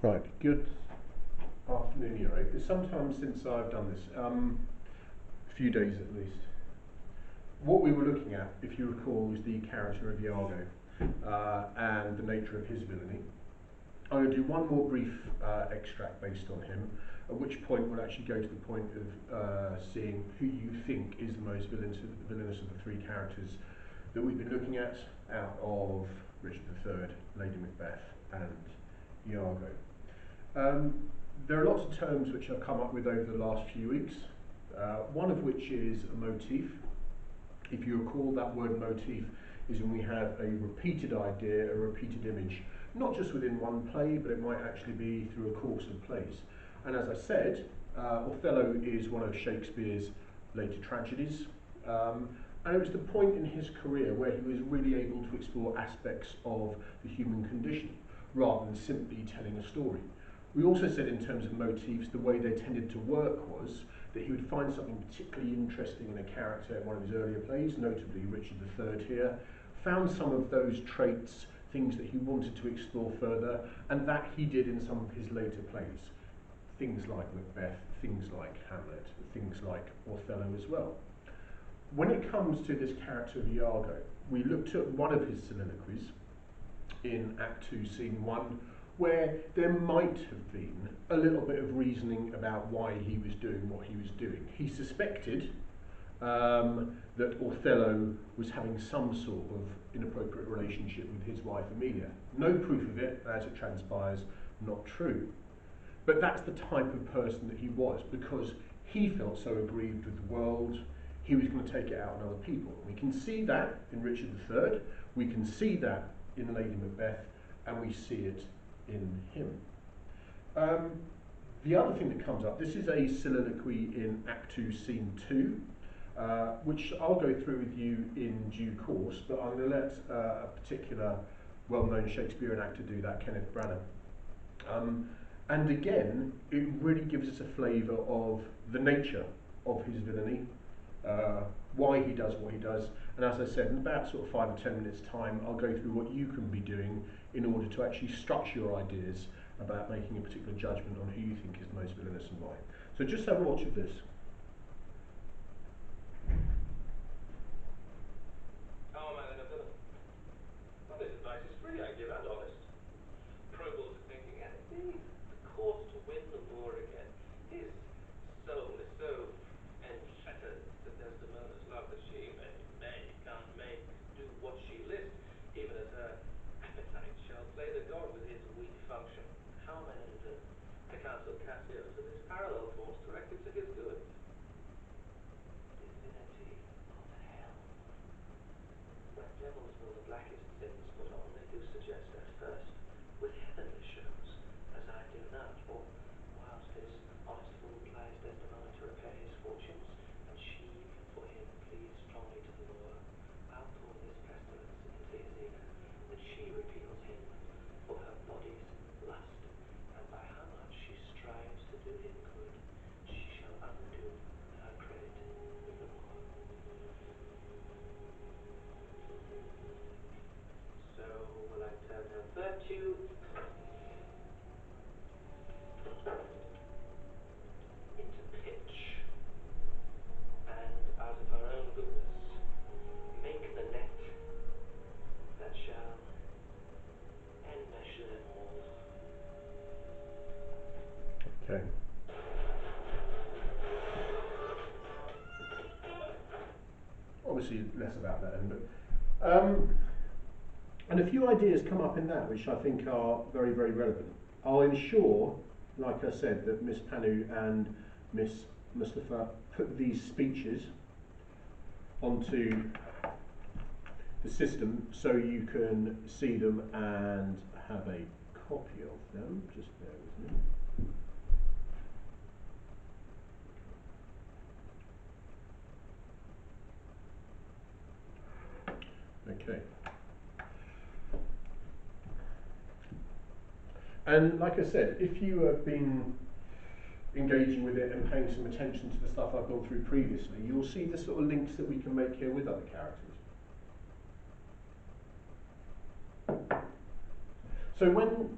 Right, good afternoon, Euro. It's some time since I've done this, a few days at least. What we were looking at, if you recall, was the character of Iago and the nature of his villainy. I'm going to do one more brief extract based on him, at which point we'll actually go to the point of seeing who you think is the most villainous of the three characters that we've been looking at out of Richard III, Lady Macbeth and Iago. There are lots of terms which I've come up with over the last few weeks, one of which is a motif. If you recall, that word motif is when we have a repeated idea, a repeated image, not just within one play, but it might actually be through a course of plays. And as I said, Othello is one of Shakespeare's later tragedies, and it was the point in his career where he was really able to explore aspects of the human condition, rather than simply telling a story. We also said in terms of motifs, the way they tended to work was that he would find something particularly interesting in a character in one of his earlier plays, notably Richard III here, found some of those traits, things that he wanted to explore further, and that he did in some of his later plays. Things like Macbeth, things like Hamlet, things like Othello as well. When it comes to this character of Iago, we looked at one of his soliloquies in Act 2, Scene 1, where there might have been a little bit of reasoning about why he was doing what he was doing. He suspected that Othello was having some sort of inappropriate relationship with his wife Amelia. No proof of it, as it transpires, not true. But that's the type of person that he was, because he felt so aggrieved with the world, he was going to take it out on other people. We can see that in Richard III, we can see that in Lady Macbeth, and we see it in him. The other thing that comes up, this is a soliloquy in Act 2, Scene 2, which I'll go through with you in due course, but I'm going to let a particular well-known Shakespearean actor do that, Kenneth Branagh. And again, it really gives us a flavour of the nature of his villainy, why he does what he does, and as I said, in about sort of 5 or 10 minutes time, I'll go through what you can be doing in order to actually structure your ideas about making a particular judgment on who you think is the most villainous and why. So just have a watch of this. How am I then a villain? Well, this advice is free, I give, and honest. Probable to thinking, and indeed, the course to win the war again. His soul is so enfettered to Desdemona's love that she may do what she list, even as her appetite shall play the god with his weak function. How am I then a villain? To counsel Cassio to this parallel course directed to his good. Divinity of hell. When devils will the blackest sins put on, they do suggest at first with heavenly shows, as I do now, for whilst this honest fool plies Desdemona to repair his fortunes, and she for him pleads strongly to the law, I'll pour this pestilence into his ear, that she repeals him for her body's lust, and by how much she strives to do him good, she shall undo her credit the more. So will I turn her virtue into pitch, and out of her own goodness make the net that shall enmesh them all. Okay. Obviously less about that end, but and a few ideas come up in that which I think are very, very relevant. I'll ensure, like I said, that Miss Panu and Miss Mustafa put these speeches onto the system so you can see them and have a copy of them. Just bear with me. Okay. And like I said, if you have been engaging with it and paying some attention to the stuff I've gone through previously, you'll see the sort of links that we can make here with other characters. So when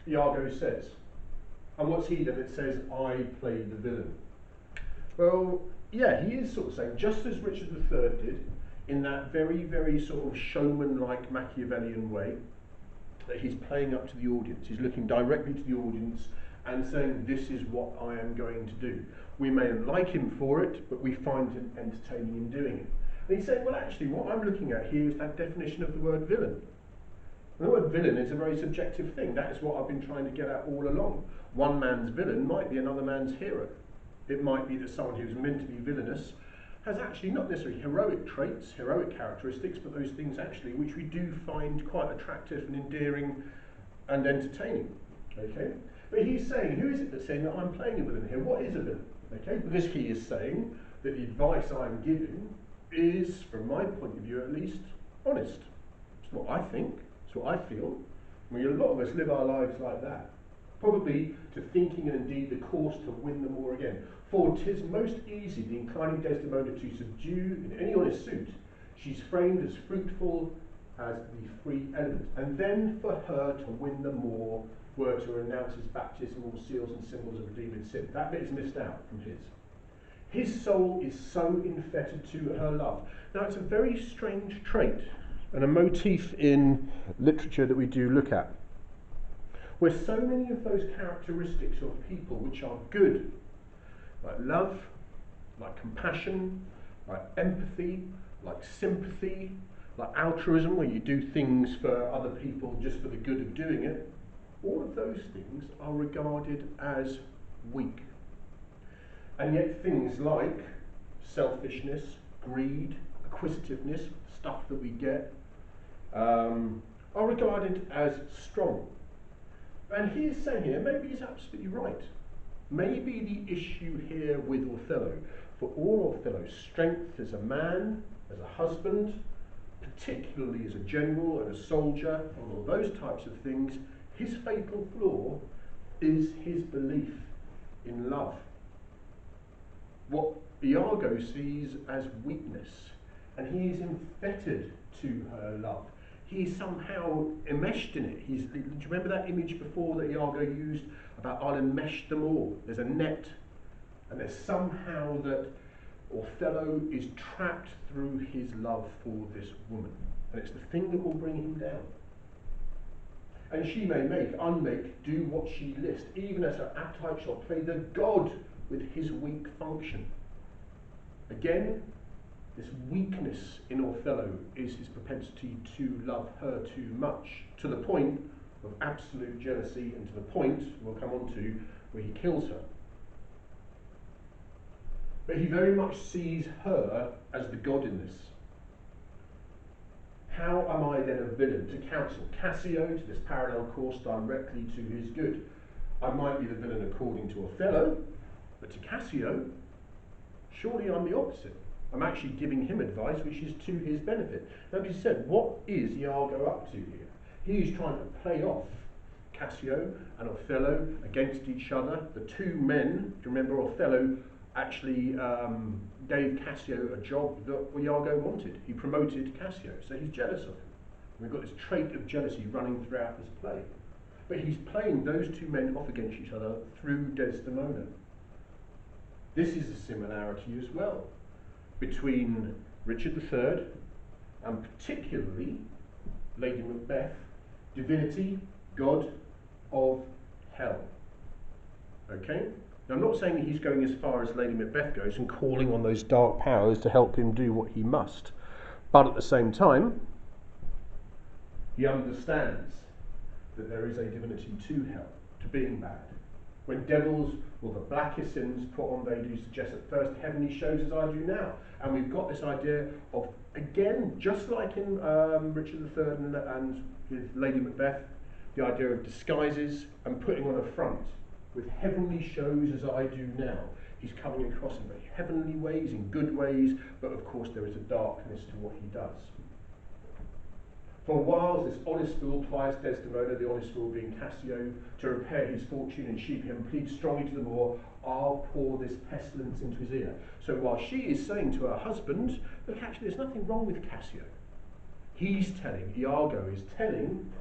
Iago says. And what's he then that says, I play the villain? Well, yeah, he is sort of saying, just as Richard III did, in that very, very sort of showman-like Machiavellian way, that he's playing up to the audience. He's looking directly to the audience and saying, this is what I am going to do. We may like him for it, but we find him entertaining in doing it. And he's saying, well, actually, what I'm looking at here is that definition of the word villain. The word villain is a very subjective thing. That is what I've been trying to get at all along. One man's villain might be another man's hero. It might be that someone who's meant to be villainous has actually not necessarily heroic traits, heroic characteristics, but those things actually which we do find quite attractive and endearing and entertaining. Okay? But he's saying, who is it that's saying that I'm playing a villain here? What is a villain? Okay? Because he is saying that the advice I'm giving is, from my point of view at least, honest. It's what I think, it's what I feel. I mean, a lot of us live our lives like that. Probably to thinking and indeed the course to win them o'er again. For 'tis most easy the inclining Desdemona to subdue in any honest suit. She's framed as fruitful as the free element. And then for her to win them more were to renounce his baptismal seals and symbols of redeeming sin. That bit is missed out from his. His soul is so infettered to her love. Now it's a very strange trait and a motif in literature that we do look at, where so many of those characteristics of people which are good, like love, like compassion, like empathy, like sympathy, like altruism, where you do things for other people just for the good of doing it, all of those things are regarded as weak. And yet things like selfishness, greed, acquisitiveness, stuff that we get, are regarded as strong. And he is saying here, maybe he's absolutely right. Maybe the issue here with Othello, for all Othello's strength as a man, as a husband, particularly as a general and a soldier, and all those types of things, his fatal flaw is his belief in love. What Iago sees as weakness, and he is infettered to her love. He's somehow enmeshed in it. Do you remember that image before that Iago used about I'll enmesh them all? There's a net, and there's somehow that Othello is trapped through his love for this woman, and it's the thing that will bring him down. And she may make, unmake, do what she list, even as her appetite shall play the god with his weak function. Again, this weakness in Othello is his propensity to love her too much, to the point of absolute jealousy, and to the point, we'll come on to, where he kills her. But he very much sees her as the god in this. How am I then a villain to counsel Cassio to this parallel course directly to his good? I might be the villain according to Othello, but to Cassio, surely I'm the opposite. I'm actually giving him advice which is to his benefit. Now, as you said, what is Iago up to here? He is trying to play off Cassio and Othello against each other. The two men, do you remember Othello actually gave Cassio a job that Iago wanted. He promoted Cassio, so he's jealous of him. We've got this trait of jealousy running throughout this play. But he's playing those two men off against each other through Desdemona. This is a similarity as well between Richard III and particularly Lady Macbeth, divinity, god of hell. Okay? Now, I'm not saying that he's going as far as Lady Macbeth goes and calling on those dark powers to help him do what he must. But at the same time, he understands that there is a divinity to hell, to being bad. When devils or the blackest sins put on, they do suggest at first heavenly shows as I do now. And we've got this idea of, again, just like in Richard III and his Lady Macbeth, the idea of disguises and putting on a front. With heavenly shows as I do now. He's coming across in very heavenly ways, in good ways, but of course there is a darkness to what he does. For whiles this honest fool plies Desdemona, the honest fool being Cassio, to repair his fortune and sheep him, plead strongly to the Moor, I'll pour this pestilence into his ear. So while she is saying to her husband, look, actually there's nothing wrong with Cassio. He's telling, Iago is telling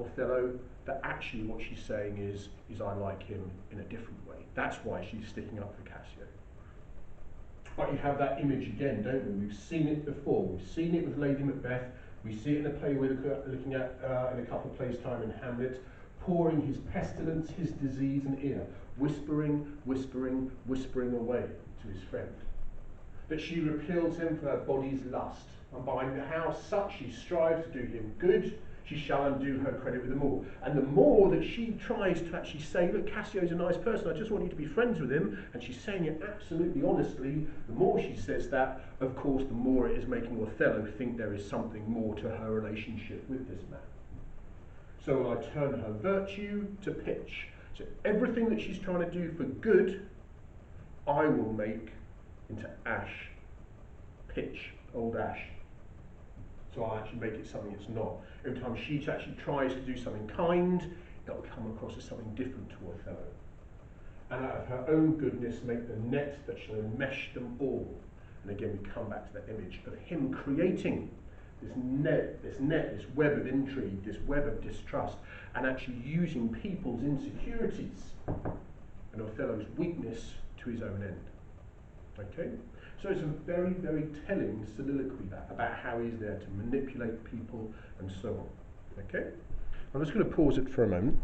Othello, that actually what she's saying is I like him in a different way. That's why she's sticking up for Cassio. But you have that image again, don't we? We've seen it before. We've seen it with Lady Macbeth. We see it in a play we're looking at in a couple of plays' time in Hamlet, pouring his pestilence, his disease and ear, whispering, whispering, whispering away to his friend. That she repels him for her body's lust, and by how such she strives to do him good, she shall undo her credit with them all. And the more that she tries to actually say, look, Cassio's a nice person, I just want you to be friends with him, and she's saying it absolutely honestly, the more she says that, of course, the more it is making Othello think there is something more to her relationship with this man. So will I turn her virtue to pitch. So everything that she's trying to do for good, I will make into ash, pitch, old ash. So I'll actually make it something it's not. Every time she actually tries to do something kind, it'll come across as something different to Othello. And out of her own goodness make the net that shall enmesh them all. And again we come back to that image of him creating this net, this web of intrigue, this web of distrust, and actually using people's insecurities and Othello's weakness to his own end. Okay? So it's a very, very telling soliloquy that about how he's there to manipulate people and so on. Okay? I'm just going to pause it for a moment.